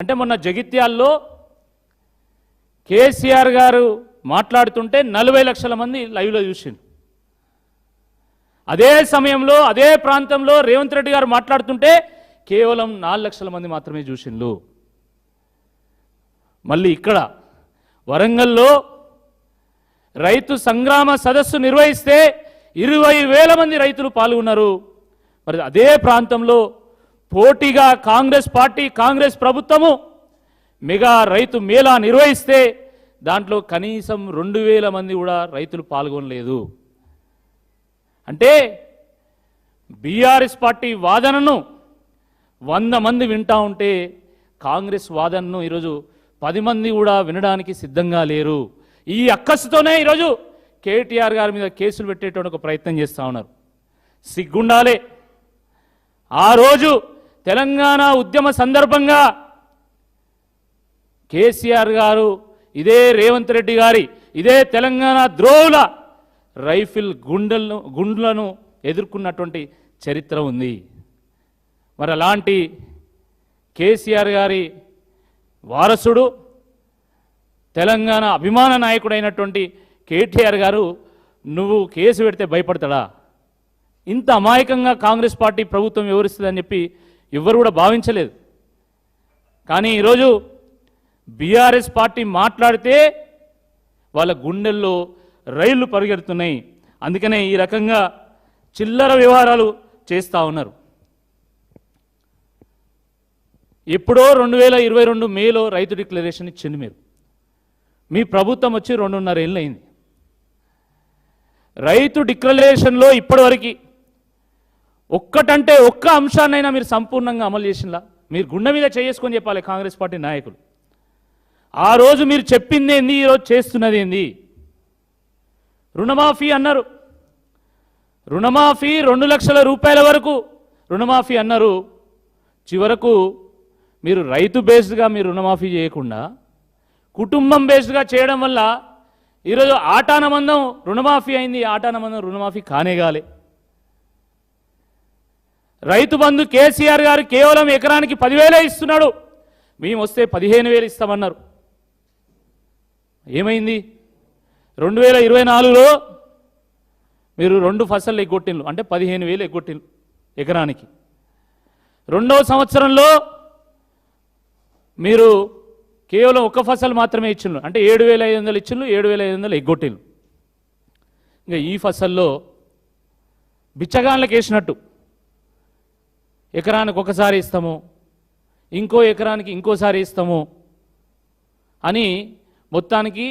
అంటే మొన్న జగిత్యాల్లో కేసీఆర్ గారు మాట్లాడుతుంటే 40 లక్షల మంది లైవ్లో చూసిండ్రు. అదే సమయంలో అదే ప్రాంతంలో రేవంత్ రెడ్డి గారు మాట్లాడుతుంటే కేవలం 4 లక్షల మంది మాత్రమే చూసిండ్రు. మళ్ళీ ఇక్కడ వరంగల్లో రైతు సంగ్రామ సదస్సు నిర్వహిస్తే 20,000 మంది రైతులు పాల్గొన్నారు. మరి అదే ప్రాంతంలో పోటీగా కాంగ్రెస్ పార్టీ కాంగ్రెస్ ప్రభుత్వము మెగా రైతు మేళా నిర్వహిస్తే దాంట్లో కనీసం 2,000 మంది కూడా రైతులు పాల్గొనలేదు. అంటే బీఆర్ఎస్ పార్టీ వాదనను 100 మంది వింటా ఉంటే కాంగ్రెస్ వాదనను ఈరోజు 10 మంది కూడా వినడానికి సిద్ధంగా లేరు. ఈ అక్కసుతోనే ఈరోజు కేటీఆర్ గారి మీద కేసులు పెట్టేటువంటి ఒక ప్రయత్నం చేస్తూ ఉన్నారు. సిగ్గుండాలే. ఆ రోజు తెలంగాణ ఉద్యమ సందర్భంగా కేసీఆర్ గారు ఇదే రేవంత్ రెడ్డి గారి ఇదే తెలంగాణ ద్రోహుల రైఫిల్ గుండ్లను ఎదుర్కొన్నటువంటి చరిత్ర ఉంది. మరి అలాంటి కేసీఆర్ గారి వారసుడు తెలంగాణ అభిమాన నాయకుడైనటువంటి కేటీఆర్ గారు నువ్వు కేసు పెడితే భయపడతాడా? ఇంత అమాయకంగా కాంగ్రెస్ పార్టీ ప్రభుత్వం వివరిస్తుందని చెప్పి ఎవ్వరు కూడా భావించలేదు. కానీ ఈరోజు బీఆర్ఎస్ పార్టీ మాట్లాడితే వాళ్ళ గుండెల్లో రైళ్లు పరిగెడుతున్నాయి. అందుకనే ఈ రకంగా చిల్లర వ్యవహారాలు చేస్తూ ఉన్నారు. ఎప్పుడో 2022 మేలో రైతు డిక్లరేషన్ ఇచ్చింది మీరు. మీ ప్రభుత్వం వచ్చి 2.5 ఏళ్ళు అయింది. రైతు డిక్లరేషన్లో ఇప్పటివరకు ఒక్కటంటే ఒక్క అంశాన్నైనా మీరు సంపూర్ణంగా అమలు చేసినలా? మీరు గుండె మీద చేసుకొని చెప్పాలి కాంగ్రెస్ పార్టీ నాయకులు. ఆ రోజు మీరు చెప్పింది ఏంది, ఈరోజు చేస్తున్నది ఏంది? రుణమాఫీ అన్నారు. రుణమాఫీ 2 లక్షల రూపాయల వరకు రుణమాఫీ అన్నారు. చివరకు మీరు రైతు బేస్డ్గా మీరు రుణమాఫీ చేయకుండా కుటుంబం బేస్డ్గా చేయడం వల్ల ఈరోజు ఆటానమందం రుణమాఫీ అయింది. ఆటానమందం రుణమాఫీ కానేగాలే. రైతు బంధు కేసీఆర్ గారు కేవలం ఎకరానికి 10,000 ఇస్తున్నాడు. మేము వస్తే 15,000 ఇస్తామన్నారు. ఏమైంది? 2024లో మీరు 2 ఫసళ్ళు ఎగ్గొట్టిండ్రు. అంటే 15,000 ఎగ్గొట్టిండ్రు ఎకరానికి. 2వ సంవత్సరంలో మీరు కేవలం 1 ఫసలు మాత్రమే ఇచ్చిండ్రు. అంటే 7,500 ఇచ్చిండ్రు. 7,500 ఎగ్గొట్టిండ్రు. ఇంకా ఈ ఫసల్లో బిచ్చగాళ్ళకి వేసినట్టు ఎకరానికి ఒకసారి ఇస్తాము, ఇంకో ఎకరానికి ఇంకోసారి ఇస్తాము అని మొత్తానికి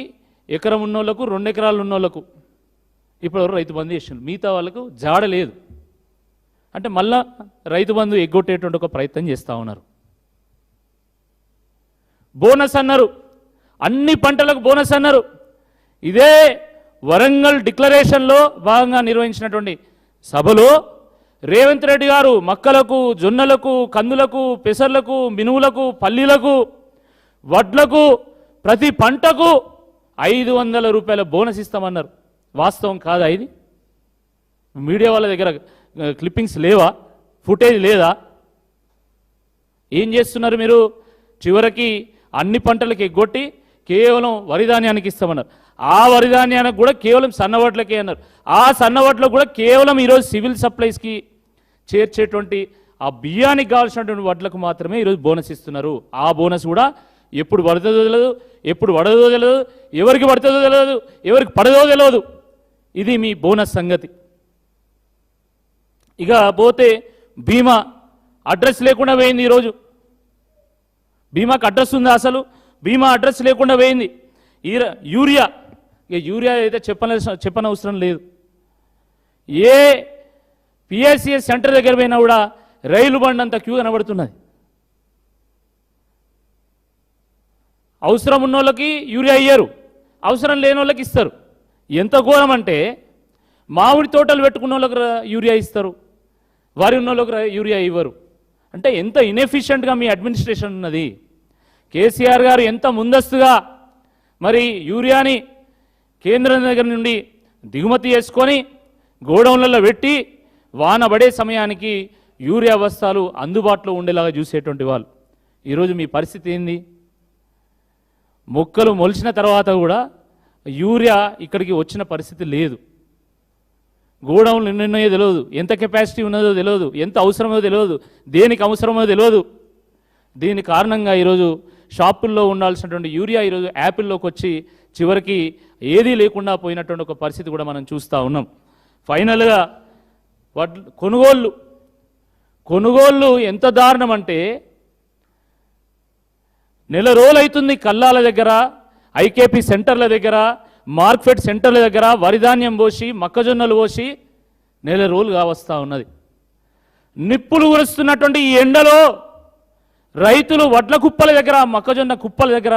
ఎకరం ఉన్నోళ్లకు 2 ఎకరాలు ఉన్నోళ్లకు ఇప్పుడు రైతు బంధు చేసిండ్రు. మిగతా వాళ్ళకు జాడ లేదు. అంటే మళ్ళా రైతు బంధు ఎగ్గొట్టేటువంటి ఒక ప్రయత్నం చేస్తూ ఉన్నారు. బోనస్ అన్నారు. అన్ని పంటలకు బోనస్ అన్నారు. ఇదే వరంగల్ డిక్లరేషన్లో భాగంగా నిర్వహించినటువంటి సభలో రేవంత్ రెడ్డి గారు మక్కలకు, జొన్నలకు, కందులకు, పెసర్లకు, మినువులకు, పల్లీలకు, వడ్లకు ప్రతి పంటకు 500 రూపాయల బోనస్ ఇస్తామన్నారు. వాస్తవం కాదా ఇది? మీడియా వాళ్ళ దగ్గర క్లిప్పింగ్స్ లేవా? ఫుటేజ్ లేదా? ఏం చేస్తున్నారు మీరు? చివరికి అన్ని పంటలకు ఎగ్గొట్టి కేవలం వరిధాన్యానికి ఇస్తామన్నారు. ఆ వరిధాన్యానికి కూడా కేవలం సన్నవడ్లకే అన్నారు. ఆ సన్నవడ్లకు కూడా కేవలం ఈరోజు సివిల్ సప్లైస్కి చేర్చేటువంటి ఆ బియ్యానికి కావాల్సినటువంటి వడ్లకు మాత్రమే ఈరోజు బోనస్ ఇస్తున్నారు. ఆ బోనస్ కూడా ఎప్పుడు పడుతుందో తెలియదు, ఎప్పుడు పడదో తెలియదు, ఎవరికి పడుతుందో తెలియదు, ఎవరికి పడదో తెలియదు. ఇది మీ బోనస్ సంగతి. ఇక పోతే బీమా అడ్రస్ లేకుండా పోయింది. ఈరోజు బీమాకు అడ్రస్ ఉందా? అసలు బీమా అడ్రస్ లేకుండా పోయింది. యూరియా, ఇక యూరియా అయితే చెప్పనవసరం లేదు. ఏ పిఎస్సిఎస్ సెంటర్ దగ్గర పోయినా కూడా రైలు బండి అంత క్యూ కనబడుతున్నది. అవసరం ఉన్న వాళ్ళకి యూరియా ఇయ్యరు, అవసరం లేని వాళ్ళకి ఇస్తారు. ఎంత ఘోరం అంటే మామిడి తోటలు పెట్టుకున్న వాళ్ళకి యూరియా ఇస్తారు, వరి ఉన్న వాళ్ళకి యూరియా ఇవ్వరు. అంటే ఎంత ఇన్ఎఫిషియెంట్గా మీ అడ్మినిస్ట్రేషన్ ఉన్నది. కేసీఆర్ గారు ఎంత ముందస్తుగా మరి యూరియాని కేంద్రం దగ్గర నుండి దిగుమతి చేసుకొని గోడౌన్లలో పెట్టి వాన పడే సమయానికి యూరియా బస్తాలు అందుబాటులో ఉండేలాగా చూసేటువంటి వాళ్ళు. ఈరోజు మీ పరిస్థితి ఏంది? మొక్కలు మొలిచిన తర్వాత కూడా యూరియా ఇక్కడికి వచ్చిన పరిస్థితి లేదు. గోడౌన్లు ఎన్నున్నాయో తెలియదు, ఎంత కెపాసిటీ ఉన్నదో తెలియదు, ఎంత అవసరమో తెలియదు, దేనికి అవసరమో తెలియదు. దీని కారణంగా ఈరోజు షాపుల్లో ఉండాల్సినటువంటి యూరియా ఈరోజు యాపిల్లోకి వచ్చి చివరికి ఏదీ లేకుండా పోయినటువంటి ఒక పరిస్థితి కూడా మనం చూస్తూ ఉన్నాం. ఫైనల్గా కొనుగోళ్ళు ఎంత దారుణం అంటే, నెల రోజులు అవుతుంది కల్లాల దగ్గర, ఐకేపీ సెంటర్ల దగ్గర, మార్కెట్ సెంటర్ల దగ్గర వరిధాన్యం పోసి మొక్కజొన్నలు పోసి నెల రోజులుగా వస్తూ ఉన్నది. నిప్పులు కురుస్తున్నటువంటి ఈ ఎండలో రైతులు వడ్ల కుప్పల దగ్గర, మొక్కజొన్న కుప్పల దగ్గర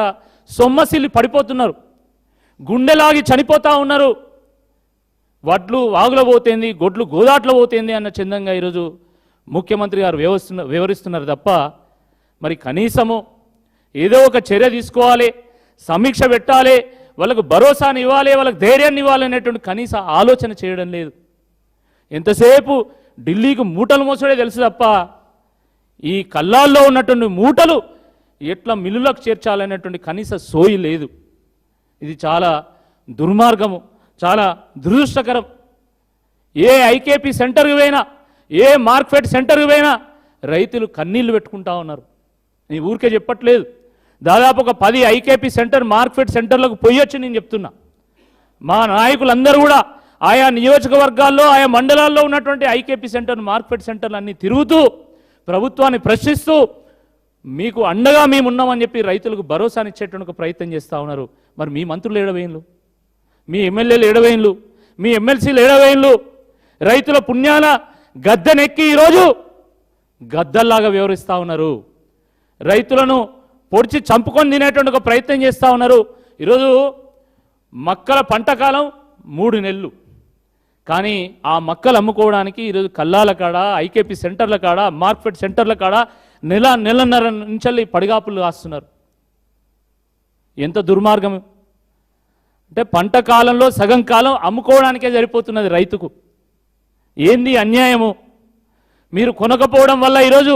సొమ్మసిల్లి పడిపోతున్నారు, గుండెలాగి చనిపోతూ ఉన్నారు. వడ్లు వాగులో పోతేంది, గొడ్లు గోదాట్లో పోతేంది అన్న చందంగా ఈరోజు ముఖ్యమంత్రి గారు వివరిస్తున్నారు తప్ప, మరి కనీసము ఏదో ఒక చర్య తీసుకోవాలి, సమీక్ష పెట్టాలి, వాళ్ళకు భరోసాని ఇవ్వాలి, వాళ్ళకు ధైర్యాన్ని ఇవ్వాలి అనేటువంటి కనీస ఆలోచన చేయడం లేదు. ఎంతసేపు ఢిల్లీకి మూటలు మోసడే తెలుసు తప్ప ఈ కల్లాల్లో ఉన్నటువంటి మూటలు ఎట్లా మిల్లులకు చేర్చాలనేటువంటి కనీస సోయి లేదు. ఇది చాలా దుర్మార్గము, చాలా దురదృష్టకరం. ఏ ఐకేపీ సెంటర్కి పోయినా, ఏ మార్కెట్ సెంటర్కి పోయినా రైతులు కన్నీళ్లు పెట్టుకుంటా ఉన్నారు. నేను ఊరికే చెప్పట్లేదు, దాదాపు ఒక 10 ఐకేపీ సెంటర్, మార్కెట్ సెంటర్లకు పోయొచ్చు నేను చెప్తున్నా. మా నాయకులందరూ కూడా ఆయా నియోజకవర్గాల్లో, ఆయా మండలాల్లో ఉన్నటువంటి ఐకేపీ సెంటర్, మార్కెట్ సెంటర్లు అన్నీ తిరుగుతూ ప్రభుత్వాన్ని ప్రశ్నిస్తూ మీకు అండగా మేము ఉన్నామని చెప్పి రైతులకు భరోసానిచ్చేటువంటి ఒక ప్రయత్నం చేస్తూ ఉన్నారు. మరి మీ మంత్రులు ఏడవేయంలు, మీ ఎమ్మెల్యేలు ఏడవేయంలు, మీ ఎమ్మెల్సీలు ఏడవేయంలు? రైతుల పుణ్యాన గద్దెనెక్కి ఈరోజు గద్దల్లాగా వ్యవహరిస్తూ ఉన్నారు. రైతులను పొడిచి చంపుకొని తినేటువంటి ఒక ప్రయత్నం చేస్తూ ఉన్నారు. ఈరోజు మక్కల పంట కాలం 3 నెలలు, కానీ ఆ మక్కలు అమ్ముకోవడానికి ఈరోజు కల్లాల కాడ, ఐకేపీ సెంటర్ల కాడ, మార్కెట్ సెంటర్ల కాడ నెలన్నర నుంచి పడిగాపులు కాస్తున్నారు. ఎంత దుర్మార్గం అంటే, పంట కాలంలో సగం కాలం అమ్ముకోవడానికే సరిపోతున్నది రైతుకు. ఏంది అన్యాయము? మీరు కొనకపోవడం వల్ల ఈరోజు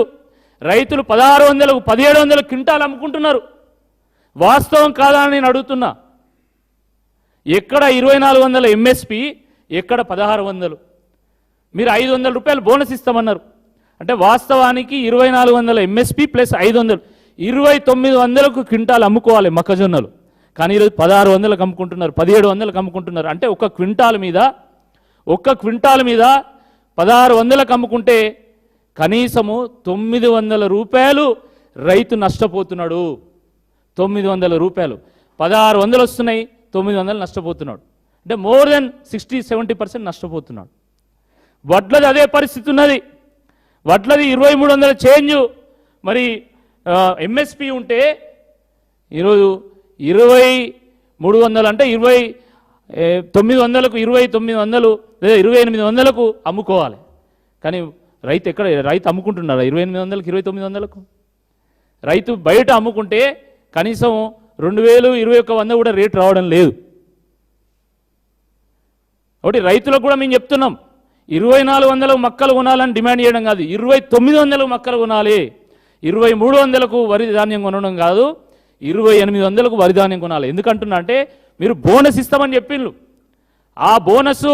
రైతులు 1600, 1700 క్వింటాలు అమ్ముకుంటున్నారు. వాస్తవం కాదా అని నేను అడుగుతున్నా. ఎక్కడ 2400 ఎంఎస్పి, ఎక్కడ 1600? మీరు 500 రూపాయలు బోనస్ ఇస్తామన్నారు. అంటే వాస్తవానికి 2400 ఎంఎస్పి ప్లస్ 500, 2900కు క్వింటాలు అమ్ముకోవాలి మొక్కజొన్నలు. కానీ ఈరోజు 1600లకు అమ్ముకుంటున్నారు, 1700లకు అమ్ముకుంటున్నారు. అంటే ఒక్క క్వింటాల్ మీద 1600లకు అమ్ముకుంటే కనీసము 900 రూపాయలు రైతు నష్టపోతున్నాడు. 900 రూపాయలు, 1600 వస్తున్నాయి, 900 నష్టపోతున్నాడు. అంటే మోర్ దెన్ 60-70% నష్టపోతున్నాడు. వడ్లది అదే పరిస్థితి ఉన్నది. వడ్లది 2300 చేంజ్ మరి ఎంఎస్పి ఉంటే ఈరోజు 2300 అంటే 2900కు, 2900 లేదా 2800కు అమ్ముకోవాలి. కానీ రైతు అమ్ముకుంటున్నారా 2800కు, 2900కు? రైతు బయట అమ్ముకుంటే కనీసం 2000, 2100 కూడా రేటు రావడం లేదు. ఒకటి రైతులకు కూడా మేము చెప్తున్నాం, 2400 మక్కలు కొనాలని డిమాండ్ చేయడం కాదు, 2900 మక్కలు కొనాలి. 2300కు వరి ధాన్యం కొనడం కాదు, 2800కు వరి ధాన్యం కొనాలి. ఎందుకంటున్నా అంటే, మీరు బోనస్ ఇస్తామని చెప్పిండ్రు. ఆ బోనస్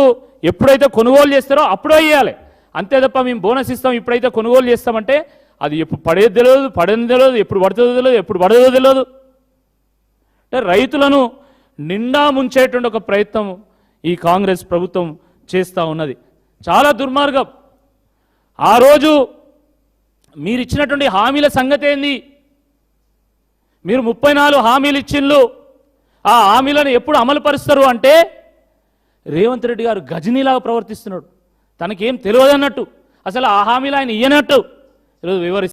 ఎప్పుడైతే కొనుగోలు చేస్తారో అప్పుడే ఇవ్వాలి. అంతే తప్ప మేము బోనస్ ఇస్తాం ఇప్పుడైతే కొనుగోలు చేస్తామంటే అది ఎప్పుడు పడేది తెలియదు, పడేది తెలియదు, ఎప్పుడు పడుతుందో తెలియదు, ఎప్పుడు పడదో తెలియదు. అంటే రైతులను నిండా ముంచేటువంటి ఒక ప్రయత్నం ఈ కాంగ్రెస్ ప్రభుత్వం చేస్తూ ఉన్నది. చాలా దుర్మార్గం. ఆ రోజు మీరు ఇచ్చినటువంటి హామీల సంగతి ఏంది? మీరు 34 హామీలు ఇచ్చిండ్రు. ఆ హామీలను ఎప్పుడు అమలు పరుస్తారు అంటే, రేవంత్ రెడ్డి గారు గజనీలాగా ప్రవర్తిస్తున్నాడు. తనకేం తెలియదన్నట్టు, అసలు ఆ హామీలు ఆయన ఇయ్యనట్టు ఈరోజు వివరిస్తారు.